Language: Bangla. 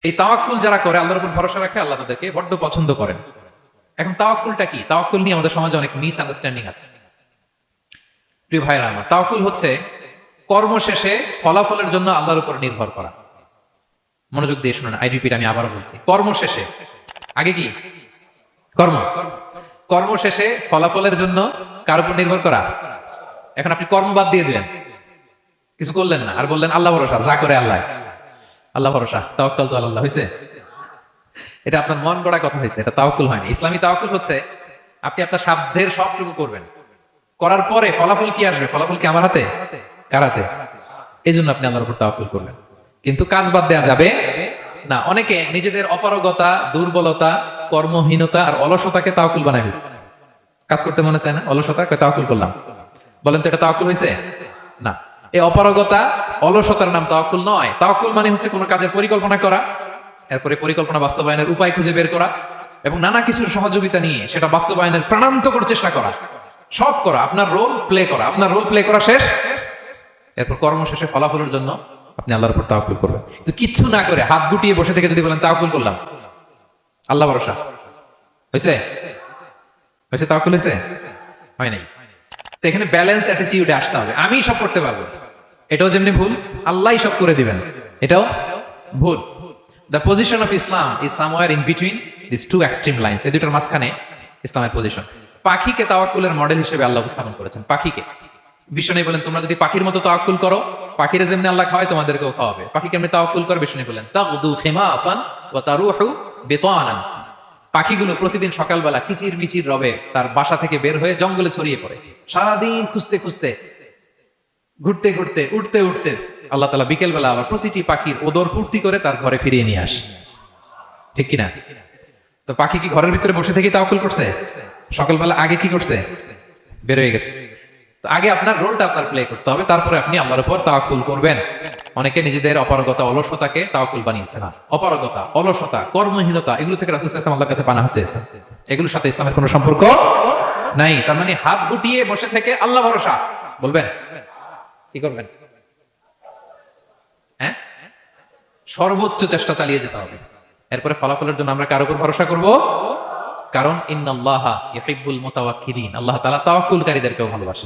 এই তাওয়াক্কুল যারা করে, আল্লাহর উপর ভরসা রাখে, আল্লাহ তাদেরকে বড্ড পছন্দ করেন। এখন তাওয়াক্কুলটা কি? তাওয়াক্কুল নিয়ে আমাদের সমাজে অনেক মিস আন্ডারস্ট্যান্ডিং আছে। প্রিয় ভাইরা আমার, তাওয়াক্কুল হচ্ছে কর্ম শেষে ফলাফলের জন্য আল্লাহর উপর নির্ভর করা। মনোযোগ দিয়ে শুনুন, আই রিপিট, আমি আবারও বলছি, কর্ম শেষে, আগে কি কর্ম, কর্ম শেষে ফলাফলের জন্য কার উপর নির্ভর করা। এখন আপনি কর্ম বাদ দিয়ে দিলেন, কিছু করলেন না, আর বললেন আল্লাহ ভরসা, যা করে আল্লাহ, আল্লাহ ভরসা, তাওয়াক্কাল তো আল্লাহ হয়েছে। এটা আপনার মন গড়া কথা হয়েছে, এটা তাওয়াক্কুল হয়নি। ইসলামী তাওয়াক্কুল হচ্ছে আপনি আপনার সাধ্যের সবটুকু করবেন, করার পরে ফলাফল কি আসবে, ফলাফল কি আমার হাতে, কার হাতে? এই জন্য আপনি আল্লাহর উপর তাওয়াক্কুল করবেন। কিন্তু কাজ বাদ দেওয়া যাবে না। অনেকে নিজেদের অপারগতা, দুর্বলতা, কর্মহীনতা আর অলসতাকে তাওয়াক্কুল বানায় ফেলছে। কাজ করতে মনে চায় না, অলসতা, তাওয়াক্কুল করলাম। বলেন তো এটা তাওয়াক্কুল হয়েছে? না। এই অপারগতা, অলসতার নাম তাওয়াক্কুল নয়। তাওয়াক্কুল মানে হচ্ছে কোনো কাজের পরিকল্পনা করা, এরপরে পরিকল্পনা বাস্তবায়নের উপায় খুঁজে বের করা এবং নানা কিছুর সহযোগিতা নিয়ে সেটা বাস্তবায়নের প্রাণান্তকর চেষ্টা করা, সব করা, আপনার রোল প্লে করা। আপনার রোল প্লে করা শেষ, এরপর কর্ম শেষে ফলাফলের জন্য আপনি আল্লাহর উপর তাওয়াক্কুল করবেন। কিন্তু কিচ্ছু না করে হাত গুটিয়ে বসে থেকে যদি বলেন তাওয়াক্কুল করলাম, আল্লাহ ভরসা, হয়েছে? হয়েছে? তাওয়াক্কুল হয়েছে? হয় নাই। তো এখানে ব্যালেন্স অ্যাটিটিউডে আসতে হবে। আমি সব করতে পারবো, এটাও যেমনি ভুল, আল্লাহই সব করে দিবেন, এটাও ভুল। The position of Islam is somewhere in between this two extreme lines. এই দুটোর মাঝখানে ইসলামের পজিশন। পাখিকে তাওয়াক্কুলের মডেল হিসেবে আল্লাহ উপস্থাপন করেছেন। পাখিকে বিষ্ণু বলেন, তোমরা যদি পাখির মতো তাওয়াক্কুল করো, পাখিরা যেমনি আল্লাহ খাওয়ায় তোমাদেরকেও খাওয়াবে। পাখি কেমনি তাওয়াক্কুল করে? বিষ্ণু বলেন, তাগদু খিমাসান ওয়া তারুহু বিতানান। পাখিগুলো প্রতিদিন সকালবেলা কিচির মিচির রবে তার বাসা থেকে বের হয়ে জঙ্গলে ছড়িয়ে পড়ে। সারাদিন খুঁজতে খুঁজতে, ঘুরতে ঘুরতে, উঠতে উঠতে আল্লাহ তাআলা বিকেল বেলা আবার প্রতিটি পাখির ওদর পূর্তি করে তার ঘরে ফিরিয়ে নিয়ে আসে। ঠিক কিনা? তো পাখি কি ঘরের ভিতরে বসে থেকে তাওয়াক্কুল করছে? সকালবেলা আগে কি করছে? বের হয়ে গেছে। তো আগে আপনার রোলটা আপনার প্লে করতে হবে, তারপরে আপনি আল্লাহর উপর তাওয়াক্কুল করবেন। অনেকে নিজেদের অপারগতা, অলসতাকে তাওয়াক্কুল বানিয়েছে না। অপারগতা, অলসতা, কর্মহীনতা, এগুলো থেকে রাসূল সাল্লাল্লাহু আলাইহি ওয়াসাল্লাম আল্লাহর কাছে পানাহ চেয়েছেন। এগুলোর সাথে ইসলামের কোনো সম্পর্ক নাই। তার মানে হাত গুটিয়ে বসে থেকে আল্লাহ ভরসা বলবেন, কি করবেন? হ্যাঁ, সর্বোচ্চ চেষ্টা চালিয়ে যেতে হবে। এরপরে ফলাফলের জন্য আমরা কার উপর ভরসা করব? কারণ ইন্নাল্লাহা ইউহিব্বুল মুতাওয়াক্কিলিন, আল্লাহ তাআলা তাওয়াক্কুলকারীদেরকেও ভালোবাসেন।